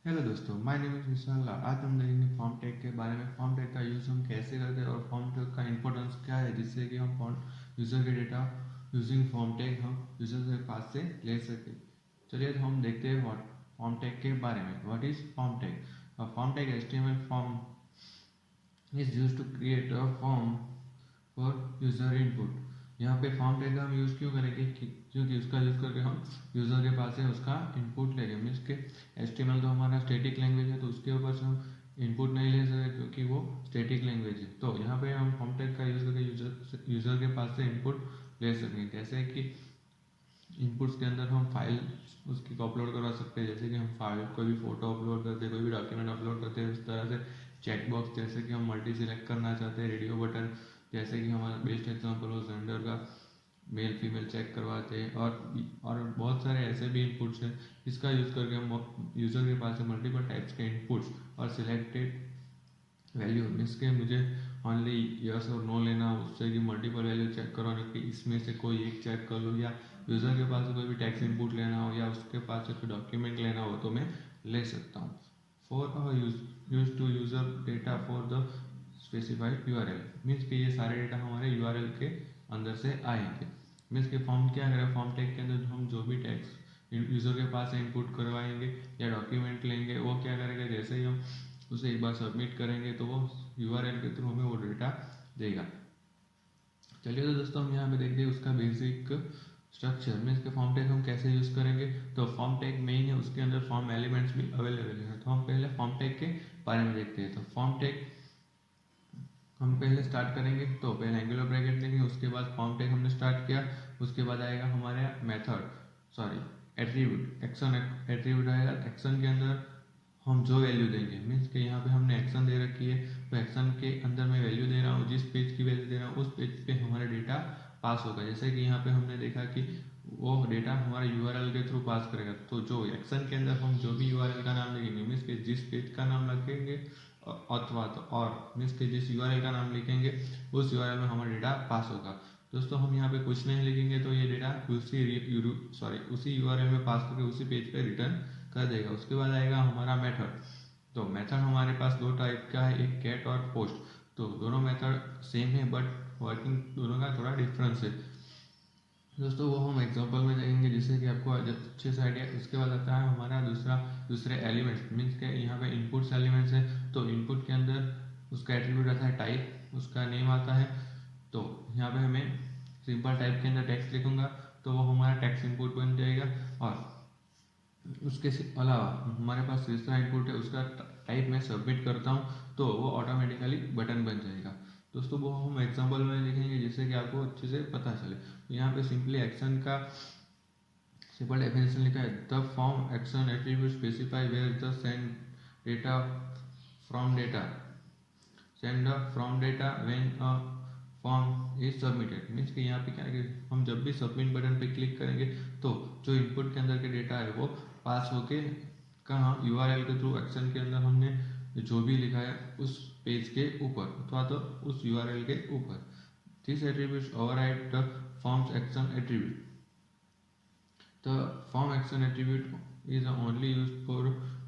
Hello दोस्तों, my name is विशाल। आज हम देखेंगे फॉर्म टैग के बारे में। फॉर्म टैग का यूज़ हम कैसे करते हैं और फॉर्म टैग का इंपॉर्टेंस क्या है, जिससे कि हम फॉर्म यूज़र के डेटा यूजिंग फॉर्म टैग हम यूज़र के पास से ले सके। चलिए तो हम देखते हैं फॉर्म टैग के बारे में। What is form tag? Form tag HTML form is use to create a form for user input. यहाँ पे फॉर्म टैग का हम यूज़ क्यों करेंगे? क्योंकि उसका यूज़ करके हम यूज़र के पास से उसका इनपुट लेंगे। मीन्स के HTML तो हमारा स्टैटिक लैंग्वेज है, तो उसके ऊपर से हम इनपुट नहीं ले सकते क्योंकि वो स्टैटिक लैंग्वेज है। तो यहाँ पे हम फॉर्म टैग का यूज़ करके यूज़र के पास से इनपुट ले सकेंगे। जैसे कि इनपुट्स के अंदर हम फाइल उसकी को अपलोड करवा सकते हैं। जैसे कि हम फाइल कोई भी फोटो अपलोड करते हैं, कोई भी डॉक्यूमेंट अपलोड करते हैं, उस तरह से चेकबॉक्स जैसे कि हम मल्टी सिलेक्ट करना चाहते हैं, रेडियो बटन जैसे कि हमारा बेस्ट एग्जाम्पल हो जेंडर का, मेल फीमेल चेक करवाते हैं। और बहुत सारे ऐसे भी इनपुट्स हैं जिसका यूज़ करके हम यूज़र के पास से मल्टीपल टाइप्स के इनपुट्स और सिलेक्टेड वैल्यू मीन्स के मुझे ओनली यस और नो लेना, उससे कि मल्टीपल वैल्यू चेक करवाने की इसमें से कोई एक चेक कर लूँ, या यूज़र के पास से कोई भी टेक्स्ट इनपुट लेना हो या उसके पास से कोई डॉक्यूमेंट लेना हो तो मैं ले सकता हूँ। For use to user data for the specified URL means कि ये सारे डेटा हमारे URL के अंदर से आएंगे। मीन्स के फॉर्म क्या करें, फॉर्म टैग के अंदर हम जो भी टेक्स्ट यूज़र के पास से इनपुट करवाएंगे या डॉक्यूमेंट लेंगे, वो क्या करेगा, जैसे ही हम उसे एक बार सबमिट करेंगे तो वो URL के थ्रू हमें वो डेटा देगा। चलिए तो दोस्तों हम यहाँ पे देखते हैं उसका बेसिक स्ट्रक्चर। मीन्स के फॉर्म टैग हम कैसे यूज़ करेंगे। तो फॉर्म टैग मेन है, उसके अंदर फॉर्म एलिमेंट्स भी अवेलेबल है। तो हम पहले फॉर्म टैग के बारे में देखते हैं। तो फॉर्म टैग हम पहले स्टार्ट करेंगे, तो पहले एंगुलर ब्रैकेट लेंगे, उसके बाद फॉर्म टैग हमने स्टार्ट किया, उसके बाद आएगा हमारे method sorry attribute action. Attribute आएगा, एक्शन के अंदर हम जो वैल्यू देंगे, मीन्स कि यहाँ पे हमने एक्शन दे रखी है, तो एक्शन के अंदर मैं वैल्यू दे रहा हूँ, जिस पेज की वैल्यू दे रहा हूँ उस पेज पे हमारा डेटा पास होगा। जैसे कि यहाँ पे हमने देखा कि वो डेटा हमारा URL के थ्रू पास करेगा। तो जो एक्शन के अंदर हम जो भी URL का नाम लिखेंगे, मीन्स कि जिस पेज का नाम लिखेंगे अथवा तो और मीन्स कि जिस URL का नाम लिखेंगे उस URL में हमारा डेटा पास होगा। दोस्तों हम यहाँ पे कुछ नहीं लिखेंगे तो ये डेटा उसी URL में पास करके उसी पेज पे रिटर्न कर देगा। उसके बाद आएगा हमारा मेथड। तो मेथड हमारे पास दो टाइप का है, एक गेट और पोस्ट। तो दोनों मेथड सेम है बट वर्किंग दोनों का थोड़ा डिफरेंस है। दोस्तों वो हम एग्जांपल में देखेंगे जिससे कि आपको अच्छे से आइडिया। उसके बाद आता है हमारा दूसरे एलिमेंट्स। मीन्स के यहाँ पे इनपुट्स एलिमेंट्स है, तो इनपुट के अंदर उसका एट्रीब्यूट आता है टाइप, उसका नेम आता है। तो यहाँ पे हमें सिंपल टाइप के अंदर टेक्स्ट लिखूंगा तो वो हमारा टेक्स्ट इनपुट बन जाएगा। और उसके अलावा हमारे पास तीसरा इनपुट है, उसका टाइप मैं सबमिट करता हूँ तो वो ऑटोमेटिकली बटन बन जाएगा। दोस्तों वो हम एग्जांपल में देखेंगे जिससे कि आपको अच्छे से पता चले। तो यहाँ पे सिंपली एक्शन का सिंपल डेफिनेशन लिखा है, the form action attribute specify where the data from data send from data when a form is submitted. Means कि यहाँ पे क्या है कि हम जब भी सबमिट बटन पे क्लिक करेंगे तो जो इनपुट के अंदर के डेटा है वो पास होके कहाँ URL के थ्रू एक्शन के अंदर हमने जो भी लिखा है उस पेज के ऊपर अथवा तो उस URL के ऊपर। This attribute override the forms action attribute. The form action attribute is only used for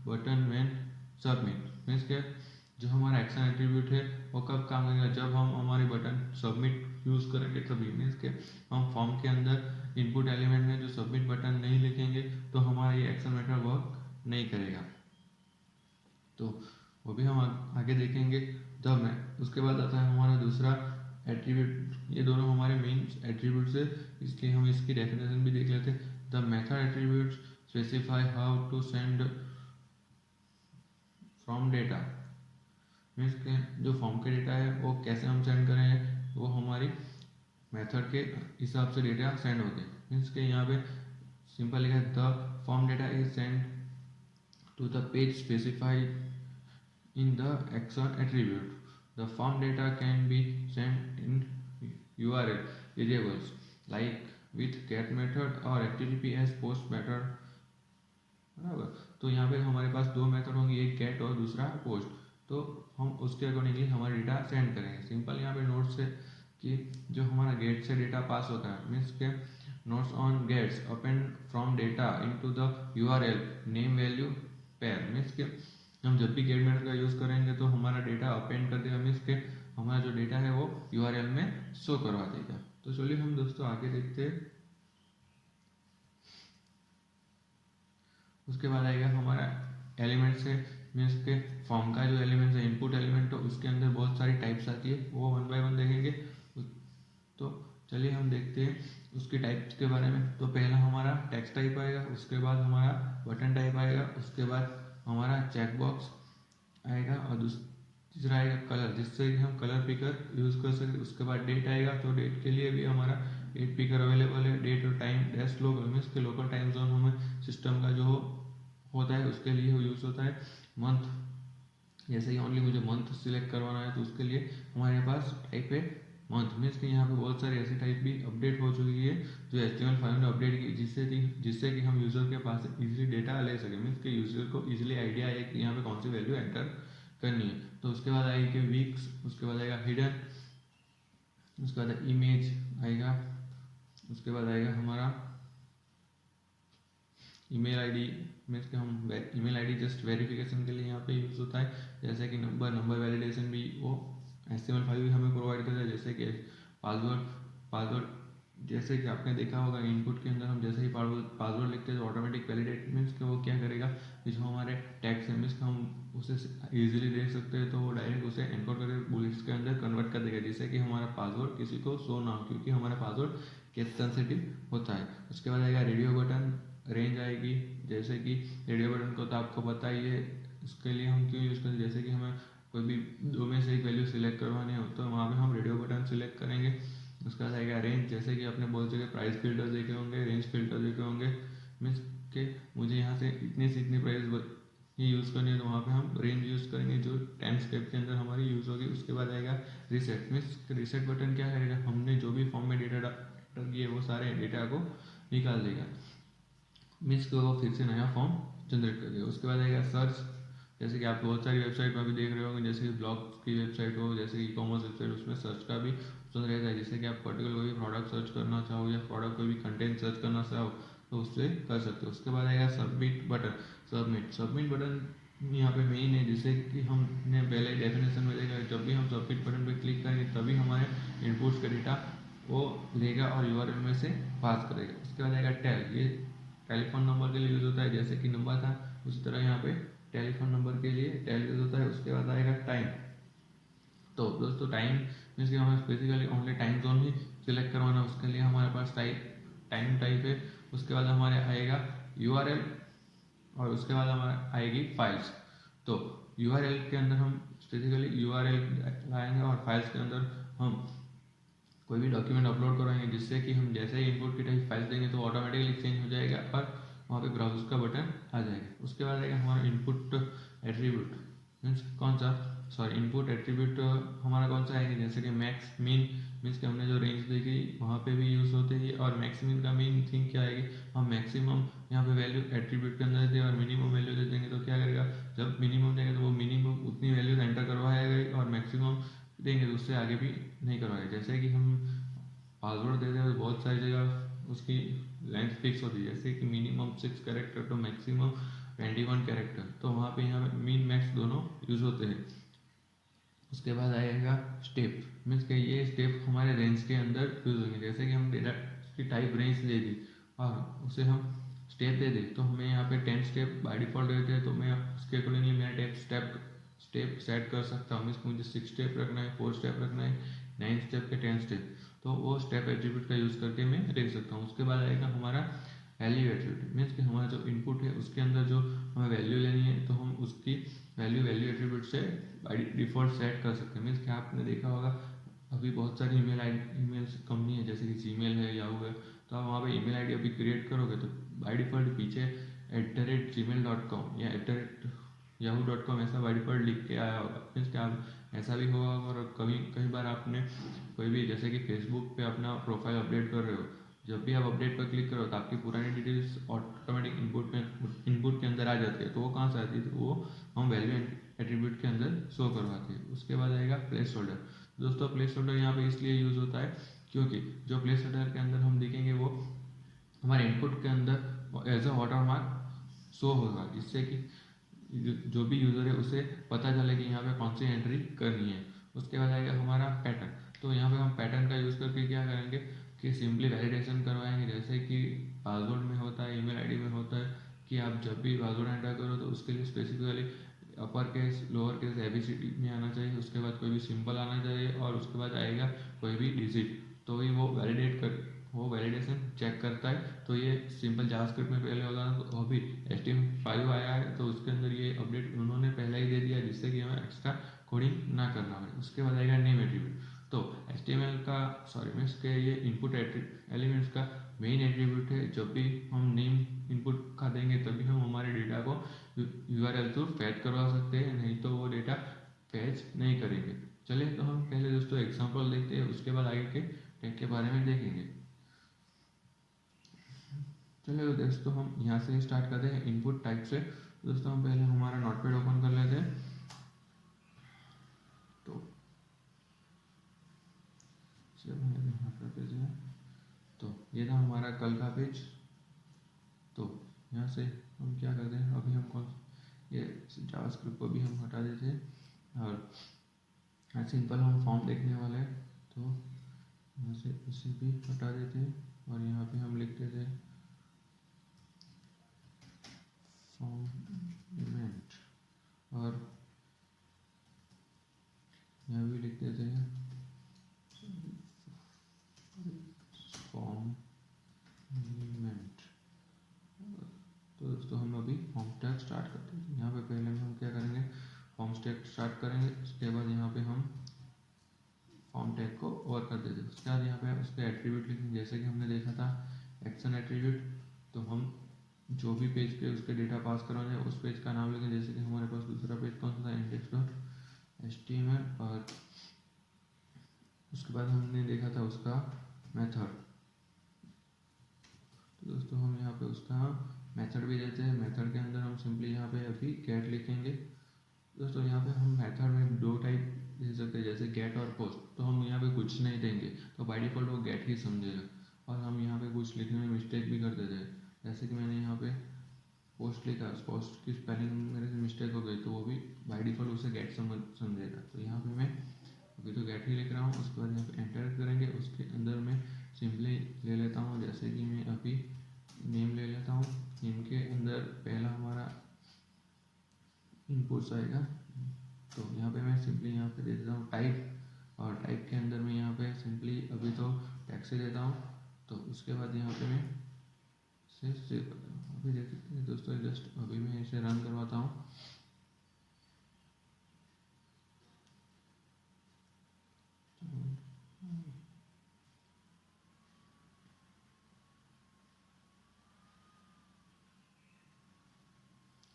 button when submit। Means के जो हमारा एक्शन एट्रीब्यूट है वो कब काम करेगा, जब हम हमारे बटन सबमिट यूज़ करेंगे तभी। मीन्स के हम फॉर्म के अंदर इनपुट एलिमेंट में जो सबमिट बटन नहीं लिखेंगे तो हमारा ये एक्शन मेथड वर्क नहीं करेगा। तो वो भी हम आगे देखेंगे तब में। उसके बाद आता है हमारा दूसरा एट्रीब्यूट। ये दोनों हमारे मेन एट्रीब्यूट्स है, इसलिए हम इसकी डेफिनेशन भी देख लेते हैं। The method attributes specify how to send from data. Means के जो फॉर्म के डेटा है वो कैसे हम सेंड करें, वो हमारी मेथड के हिसाब से डेटा सेंड होते हैं। मीन्स के यहाँ पे सिंपल लिखा है, the form data is send to the page specified in the action attribute. The form data can be sent in URL variables like with get method और HTTPS post method। बराबर। तो यहाँ पे हमारे पास दो मेथड होंगे, एक गेट और दूसरा पोस्ट। तो हम उसके अकॉर्डिंगली हमारा डेटा सेंड करेंगे। सिंपल यहाँ पे नोट्स है कि जो हमारा गेट से डेटा पास होता है, मीन्स के notes on gets append from data into the URL name value pair. Means means के हम जब भी गेट मेथड का यूज़ करेंगे तो हमारा डेटा अपेंड कर देगा, मीन्स के हमारा जो डेटा है वो यूआरएल में शो करवा देगा। तो चलिए हम दोस्तों आगे देखते हैं। उसके बाद आएगा हमारा एलिमेंट से, मीन्स के फॉर्म का जो एलिमेंट है इनपुट एलिमेंट, तो उसके अंदर बहुत सारी टाइप्स आती है, वो वन बाय वन देखेंगे। तो चलिए हम देखते हैं उसकी टाइप्स के बारे में। तो पहला हमारा टेक्स्ट टाइप आएगा, उसके बाद हमारा बटन टाइप आएगा, उसके बाद हमारा चेक बॉक्स आएगा, और तीसरा आएगा कलर, जिससे कि हम कलर पिकर यूज़ कर सकें। उसके बाद डेट आएगा, तो डेट के लिए भी हमारा डेट पिकर अवेलेबल है। डेट और टाइम डैश लोकल, मीन्स के लोकल टाइम जोन हमें सिस्टम का जो होता है उसके लिए यूज़ होता है। मंथ, जैसे कि ओनली मुझे मंथ सिलेक्ट करवाना है तो उसके लिए हमारे पास टाइप है मंथ, मीन्स कि यहाँ पे बहुत सारी ऐसी टाइप भी अपडेट हो चुकी है जो HTML5 ने अपडेट की, जिससे कि हम यूज़र के पास इजीली डेटा ले सकें, मीन्स कि यूज़र को इजीली आइडिया है कि यहाँ पे कौन सी वैल्यू एंटर करनी है। तो उसके बाद आएगी वीक्स, उसके बाद आएगा हिडन, उसके बाद इमेज आएगा, उसके बाद आएगा हमारा ईमेल आईडी, मीन्स कि हम ईमेल आईडी जस्ट वेरिफिकेशन के लिए यहाँ पे यूज़ होता है। जैसे कि नंबर वैलिडेशन भी वो HTML5 भी हमें प्रोवाइड करता है। जैसे कि पासवर्ड जैसे कि आपने देखा होगा इनपुट के अंदर हम जैसे ही पासवर्ड लिखते हैं तो ऑटोमेटिक वैलिडेट, मीन्स कि वो क्या करेगा कि जो हमारे टैग्स है, मीन्स हम उसे इजीली देख सकते हैं, तो वो डायरेक्ट उसे एनकोड करके बुलेट्स के अंदर कन्वर्ट कर देगा, जिससे कि हमारा पासवर्ड किसी को शो ना हो, क्योंकि हमारा पासवर्ड केस सेंसिटिव होता है। उसके बाद आएगा रेडियो बटन, रेंज आएगी, जैसे कि रेडियो बटन को तो आपको पता ही है उसके लिए हम क्यों यूज़ करें। जैसे कि हमें कोई भी दो में से एक वैल्यू सिलेक्ट करवानी हो तो वहाँ पे हम रेडियो बटन सिलेक्ट करेंगे। उसके बाद आएगा रेंज, जैसे कि आपने बहुत जगह प्राइस फिल्टर देखे होंगे, रेंज फिल्टर देखे होंगे, मीन्स के मुझे यहाँ से इतनी से इतनी प्राइस ही यूज़ करनी है तो वहाँ पे हम रेंज यूज़ करेंगे जो टाइम स्टेप के अंदर हमारी यूज़ होगी। उसके बाद आएगा रीसेट, मीन्स रीसेट बटन क्या करेगा, हमने जो भी फॉर्म में डेटा किए वो सारे डेटा को निकाल देगा, मीन्स कि वो फिर से नया फॉर्म जनरेट कर देगा। उसके बाद आएगा सर्च, जैसे कि आप बहुत सारी वेबसाइट में भी देख रहे होंगे, जैसे कि ब्लॉग की वेबसाइट हो, जैसे कि कॉमर्स वेबसाइट, उसमें सर्च का भी ऑप्शन रहता है। जैसे कि आप पर्टिकुलर कोई भी प्रोडक्ट सर्च करना चाहो या प्रोडक्ट कोई भी कंटेंट सर्च करना चाहो तो उससे कर सकते हो। उसके बाद आएगा सबमिट बटन, सबमिट बटन यहाँ पे मेन है, जिससे कि हमने पहले डेफिनेशन में देखा है, जब भी हम सबमिट बटन पर क्लिक करेंगे तभी हमारे इनपुट्स का डेटा वो लेगा और यूआरएल में से पास करेगा। उसके बाद आएगा टैग, ये टेलीफोन नंबर के लिए यूज़ होता है, जैसे कि नंबर था उसी तरह यहाँ पे टेलीफोन नंबर के लिए टैग यूज़ होता है। उसके बाद आएगा टाइम, तो दोस्तों टाइम मीन्स कि हमें बेसिकली ओनली टाइम जोन ही सिलेक्ट करवाना है, उसके लिए हमारे पास टाइम टाइप है। उसके बाद हमारे आएगा यूआरएल, और उसके बाद हमारे आएगी फाइल्स। तो यूआरएल के अंदर हम स्पेसिफिकली यूआरएल लाएंगे और फाइल्स के अंदर हम कोई भी डॉक्यूमेंट अपलोड करवाएंगे, जिससे कि हम जैसे ही इनपुट की टाइप फाइल देंगे तो ऑटोमेटिकली चेंज हो जाएगा और वहाँ पे ब्राउज़र का बटन आ जाएगा। उसके बाद आएगा हमारा इनपुट एट्रीब्यूट, मीन्स कौन सा इनपुट एट्रीब्यूट हमारा कौन सा आएगा, जैसे कि मैक्स मीन, मीन्स कि हमने जो रेंज देखी वहाँ पे भी यूज़ होते हैं। और मैक्सिमम का मेन थिंग क्या आएगी, हम मैक्सिमम यहाँ पे वैल्यू एट्रीब्यूट के अंदर दे और मिनिमम वैल्यू दे देंगे तो क्या करेगा, जब मिनिमम देंगे तो वो मिनिमम उतनी वैल्यू एंटर करवाएगा और मैक्सिमम देंगे तो उससे आगे भी नहीं करवाएगा। जैसे कि हम पासवर्ड देते हैं तो बहुत सारी जगह उसकी लेंथ फिक्स होती है, जैसे कि मिनिमम 6 कैरेक्टर तो मैक्सिमम 21 कैरेक्टर, तो वहाँ पे यहाँ पे मीन मैक्स दोनों यूज़ होते हैं। उसके बाद आएगा स्टेप, मीन्स कि ये स्टेप हमारे रेंज के अंदर यूज़ होंगे। जैसे कि हम डेटा की टाइप रेंज ले दी और उसे हम स्टेप दे दें तो हमें यहाँ पे 10 स्टेप बाय डिफ़ॉल्ट रहते हैं, तो मैं उसके अकॉर्डिंगली मेरा स्टेप सेट कर सकता हूँ। मीन्स मुझे 6 स्टेप रखना है, 4 स्टेप रखना है, 9 स्टेप के 10 स्टेप, तो वो स्टेप एट्रीब्यूट का यूज़ करके मैं देख सकता हूँ। उसके बाद आएगा हमारा वैल्यू एट्रीब्यूट, मीन्स कि हमारा जो इनपुट है उसके अंदर जो हमें वैल्यू लेनी है तो हम उसकी वैल्यू एट्रीब्यूट से बाय डिफ़ॉल्ट सेट कर सकते हैं। मीन्स कि आपने देखा होगा अभी बहुत सारी ईमेल कंपनी है, जैसे कि जीमेल है, याहू है, तो आप वहाँ पे ईमेल आईडी अभी क्रिएट करोगे तो बाय डिफ़ॉल्ट पीछे @gmail.com या @yahoo.com ऐसा बाय डिफ़ॉल्ट लिख के आया होगा। मीन्स कि आप ऐसा भी होगा, और कई बार आपने कोई भी जैसे कि फेसबुक पे अपना प्रोफाइल अपडेट कर रहे हो, जब भी आप अपडेट पर क्लिक करो तो आपकी पुरानी डिटेल्स ऑटोमेटिक इनपुट के अंदर आ जाती है। तो वो कहाँ से आती है, तो वो हम वैल्यू एट्रीब्यूट के अंदर शो करवाते हैं। उसके बाद आएगा प्लेस होल्डर। दोस्तों प्लेस होल्डर यहाँ पे इसलिए यूज़ होता है क्योंकि जो प्लेस होल्डर के अंदर हम देखेंगे वो हमारे इनपुट के अंदर एज अ वाटरमार्क शो होगा, जिससे कि जो भी यूज़र है उसे पता चले कि यहाँ पे कौन सी एंट्री करनी है। उसके बाद आएगा हमारा पैटर्न। तो यहाँ पे हम पैटर्न का यूज़ करके क्या करेंगे कि सिंपली वैलिडेशन करवाएंगे, जैसे कि पासवर्ड में होता है, ईमेल आईडी में होता है कि आप जब भी पासवर्ड एंटर करो तो उसके लिए specifically upper case, lower case, ABCD में आना चाहिए, उसके बाद कोई भी सिंबल आना चाहिए और उसके बाद आएगा कोई भी डिजिट, तो ही वो वैलिडेशन चेक करता है। तो ये सिंपल जावास्क्रिप्ट में पहले होता था, तो अभी HTML5 आया है तो उसके अंदर ये अपडेट उन्होंने पहले ही दे दिया, जिससे कि हमें एक्स्ट्रा कोडिंग ना करना पड़े। उसके बाद आएगा नेम एट्रीब्यूट। तो HTML का मीन्स के ये इनपुट एलिमेंट्स का मेन एट्रीब्यूट है। जब भी हम नेम इनपुट का देंगे तभी हम हमारे डेटा को URL थ्रू फैच करवा सकते हैं, नहीं तो वो डेटा फैच नहीं करेंगे। चलिए तो हम पहले दोस्तों एग्जांपल देखते हैं, उसके बाद आगे के टैग के बारे में देखेंगे। चलिए दोस्तों हम यहाँ से स्टार्ट करते हैं इनपुट टाइप से। दोस्तों हम पहले हमारा नोटपैड ओपन कर लेते हैं। तो यहाँ पर पेज है, तो ये था हमारा कल का पेज। तो यहाँ से हम क्या करते हैं, अभी हम ये जावास्क्रिप्ट को भी हम हटा देते हैं और सिंपल हम फॉर्म देखने वाले हैं। तो यहाँ से इसे भी हटा देते हैं और यहाँ पे हम लिख देते हैं फॉर्मेट और यहाँ भी लिख देते हैं फॉर्मेट। तो दोस्तों हम अभी फॉर्म टैग स्टार्ट करते हैं। यहाँ पे पहले में हम क्या करेंगे, फॉर्म टैग स्टार्ट करेंगे, उसके बाद यहाँ पे हम फॉर्म टैग को ओवर कर देते हैं। उसके बाद यहाँ पे उसके एट्रीब्यूट लिखेंगे, जैसे कि हमने देखा था एक्शन एट्रीब्यूट। तो हम जो भी पेज पे उसके डेटा पास करवाना है उस पेज का नाम लिखेंगे, जैसे कि हमारे पास दूसरा पेज कौन सा था, index.html, और उसके बाद हमने देखा था उसका मेथड। तो दोस्तों हम यहाँ पे उसका मेथड भी देते हैं। मेथड के अंदर हम सिंपली यहाँ पे अभी गेट लिखेंगे। दोस्तों यहाँ पे हम मेथड में दो टाइप दे सकते हैं, जैसे गेट और पोस्ट। तो हम यहाँ पे कुछ नहीं देंगे तो बाय डिफॉल्ट वो गेट ही समझेगा, और हम यहाँ पे कुछ लिखने में मिस्टेक भी कर देते हैं, जैसे कि मैंने यहाँ पे पोस्ट लिखा, पोस्ट की स्पेलिंग मेरे से मिस्टेक हो गई, तो वो भी बाय डिफॉल्ट उसे गेट समझेगा। तो यहाँ पे मैं अभी तो गेट ही लिख रहा हूँ। उसके बाद यहाँ पे एंटर करेंगे, उसके अंदर मैं सिंपली ले लेता हूँ, जैसे कि मैं अभी नेम ले लेता हूँ। नेम के अंदर पहला हमारा इनपुट्स आएगा, तो यहाँ पे मैं सिंपली यहाँ पे दे देता हूँ टाइप, और टाइप के अंदर मैं यहाँ पे सिंपली अभी तो टेक्स्ट से देता हूँ। तो उसके बाद यहाँ पे मैं इसे सेव करता हूँ। अभी देखिए दोस्तों, जस्ट अभी मैं इसे रन करवाता हूँ।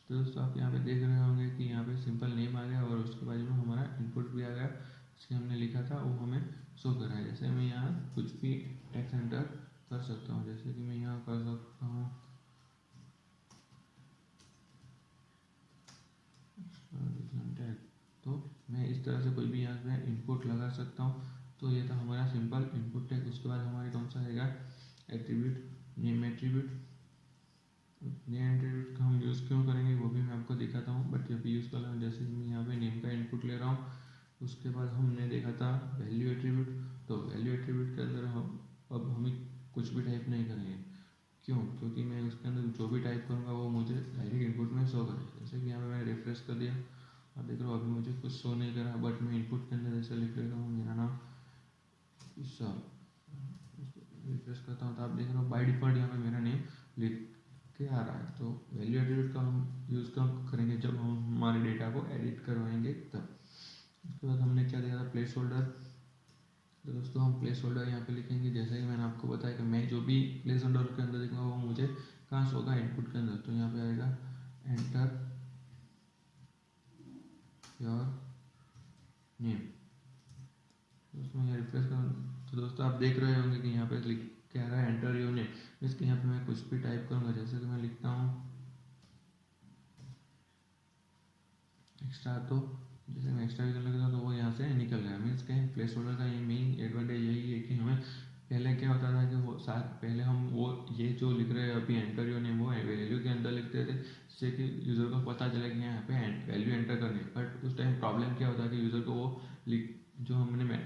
तो दोस्तों आप यहाँ पे देख रहे होंगे कि यहाँ पे सिंपल नेम आ गया और उसके बाद में हमारा इनपुट भी आ गया, जिसके हमने लिखा था वो हमें शो कर रहा है। जैसे मैं यहाँ कुछ भी टेक्स्ट एंटर कर सकता हूँ, जैसे कि मैं यहाँ कर सकता हूँ टैग। तो मैं इस तरह से कोई भी यहाँ पे इनपुट लगा सकता हूँ। तो ये था हमारा सिंपल इनपुट टैग। उसके बाद हमारे कौन सा आएगा, attribute, name attribute. Name attribute का हम यूज़ क्यों करेंगे वो भी मैं आपको दिखाता हूँ, बट जब यूज़ कर रहा हूँ, जैसे कि मैं यहाँ पे नेम का इनपुट ले रहा हूँ। उसके बाद हमने देखा था वैल्यू एट्रीब्यूट। तो वैल्यू एट्रीब्यूट के अंदर हम अब हमें कुछ भी टाइप नहीं करेंगे, क्यों, क्योंकि मैं उसके अंदर जो भी टाइप करूँगा वो मुझे डायरेक्ट इनपुट में शो करेगा। जैसे कि यहाँ पे मैंने रिफ्रेश कर दिया, अब देख रहा हूँ अभी मुझे कुछ शो नहीं करा, बट मैं इनपुट के अंदर जैसे लिख लेता हूँ मेरा नाम विशाल, रिफ्रेश करता हूँ तो आप देख रहे हो बाय डिफॉल्ट यहाँ पे मेरा नेम लिख के आ रहा है। तो वैल्यू एट्रीब्यूट का हम यूज़ कब करेंगे, जब हम हमारे डेटा को एडिट करवाएंगे तब। उसके बाद हमने क्या देखा था, प्लेस होल्डर। तो दोस्तों हम प्लेस होल्डर यहाँ पे लिखेंगे, जैसे कि मैंने आपको बताया कि मैं जो भी प्लेस होल्डर के अंदर देखूँगा वो मुझे कहाँ शो होगा, इनपुट के अंदर। तो यहाँ पे आएगा एंटर योर नेम। दोस्तों यहाँ रिफ्रेश कर, तो दोस्तों आप देख रहे होंगे कि यहाँ पे लिख क्या रहा है, एंटर योर नेम। इसके यहाँ पे मैं कुछ भी टाइप करूँगा, जैसे कि मैं लिखता हूँ एक्स्ट्रा, तो जैसे मैं एक्स्ट्रा भी कर लेता हूँ तो वो यहाँ से निकल गया। मीन्स के प्लेस होल्डर का ये मेन एडवांटेज यही है कि हमें पहले क्या होता था कि वो पहले हम वो ये जो लिख रहे हैं अभी एंटर योर नेम वो वैल्यू के अंदर लिखते थे, जिससे कि यूज़र को पता चले कि यहाँ पे वैल्यू एंटर करनी है। बट उस टाइम प्रॉब्लम क्या होता है कि यूज़र को वो जो हमने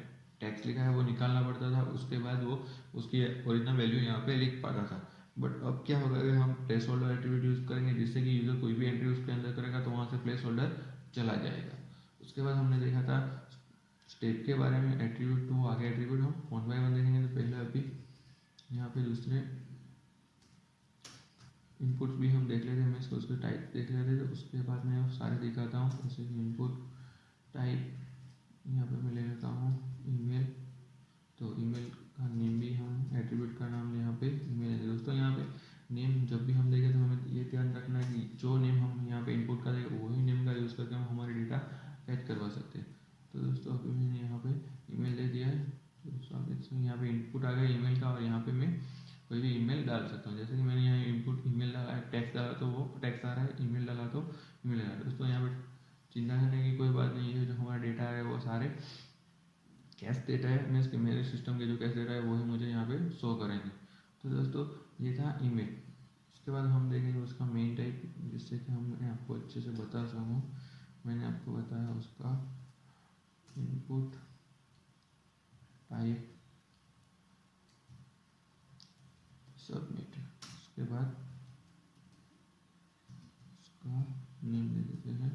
टेक्स्ट लिखा है वो निकालना पड़ता था, उसके बाद वो उसकी ओरिजिनल वैल्यू यहाँ पे लिख पाता था। बट अब क्या होगा, अगर हम प्लेस होल्डर एट्रीब्यूट यूज़ करेंगे जिससे कि यूज़र कोई भी एंट्री उसके अंदर करेगा तो वहाँ से प्लेस होल्डर चला जाएगा। उसके बाद हमने देखा था स्टेप के बारे में, एट्रीब्यूट टू आगे एट्रीब्यूट हम वन बाय वन देखेंगे। तो पहले अभी यहाँ पे दूसरे इनपुट भी हम देख लेते हैं, मैं इसको उसके टाइप देख लेते थे, उसके बाद मैं सारे दिखाता हूँ। जैसे कि इनपुट टाइप यहाँ पे मैं ले लेता हूँ ईमेल, तो ईमेल का नेम भी हम एट्रीब्यूट का नाम यहाँ पे ईमेल है। दोस्तों यहाँ पे नेम जब भी हम देखें तो हमें ये ध्यान रखना है कि जो नेम हम यहाँ पे इनपुट का देखें वही नेम का यूज़ करके हम हमारे डेटा ऐड करवा सकते हैं। तो दोस्तों अभी मैंने यहाँ पे ईमेल दे दिया है, तो दोस्तों आप देख सकते हैं यहाँ पे इनपुट आ गया ईमेल का, और यहाँ पे मैं कोई भी ईमेल डाल सकता हूँ। जैसे कि मैंने यहाँ इनपुट ईमेल डाला है, टेक्स्ट डाला तो वो टेक्स्ट आ रहा है, ईमेल डाला तो ईमेल आ रहा है। दोस्तों यहाँ पे चिंता करने की कोई बात नहीं है, जो हमारा डेटा है वो सारे कैश डेटा है, मीन्स कि मेरे सिस्टम के जो कैश डेटा है वही मुझे यहाँ पे शो करेंगे। तो दोस्तों ये था ईमेल। उसके बाद हम देखेंगे उसका मेन टाइप, जिससे कि मैं आपको अच्छे से बता सकूँ। मैंने आपको बताया उसका इनपुट टाइप सबमिट, उसके बाद उसका नेम दे देते हैं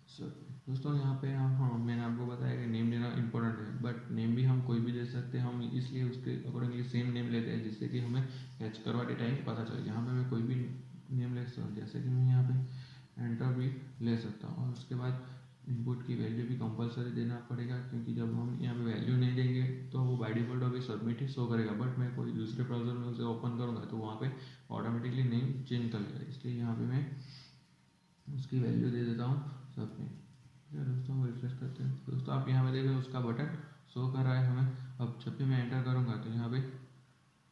सबमिट। दोस्तों यहाँ पे हाँ मैंने आपको बताया कि नेम देना इंपॉर्टेंट है, बट नेम भी हम कोई भी दे सकते हैं, हम इसलिए उसके अकॉर्डिंगली सेम नेम लेते हैं जिससे कि हमें कैच करवाते टाइम पता चले। यहाँ पे मैं कोई भी नेम ले सकता हूँ, जैसे कि मैं यहाँ पे एंटर भी ले सकता हूँ। और उसके बाद इनपुट की वैल्यू भी कंपलसरी देना पड़ेगा, क्योंकि जब हम यहाँ पे वैल्यू नहीं देंगे तो वो बाय डिफॉल्ट अभी सबमिट ही शो करेगा, बट मैं कोई दूसरे ब्राउजर में उसे ओपन करूँगा तो वहाँ पे ऑटोमेटिकली नेम चेंज कर लेगा, इसलिए यहाँ पे मैं उसकी वैल्यू दे देता हूँ सबमिट। दोस्तों रिफ्रेश करते हैं, दोस्तों आप यहाँ पे देखें उसका बटन शो कर रहा है हमें। अब जब भी मैं एंटर करूँगा तो यहाँ पे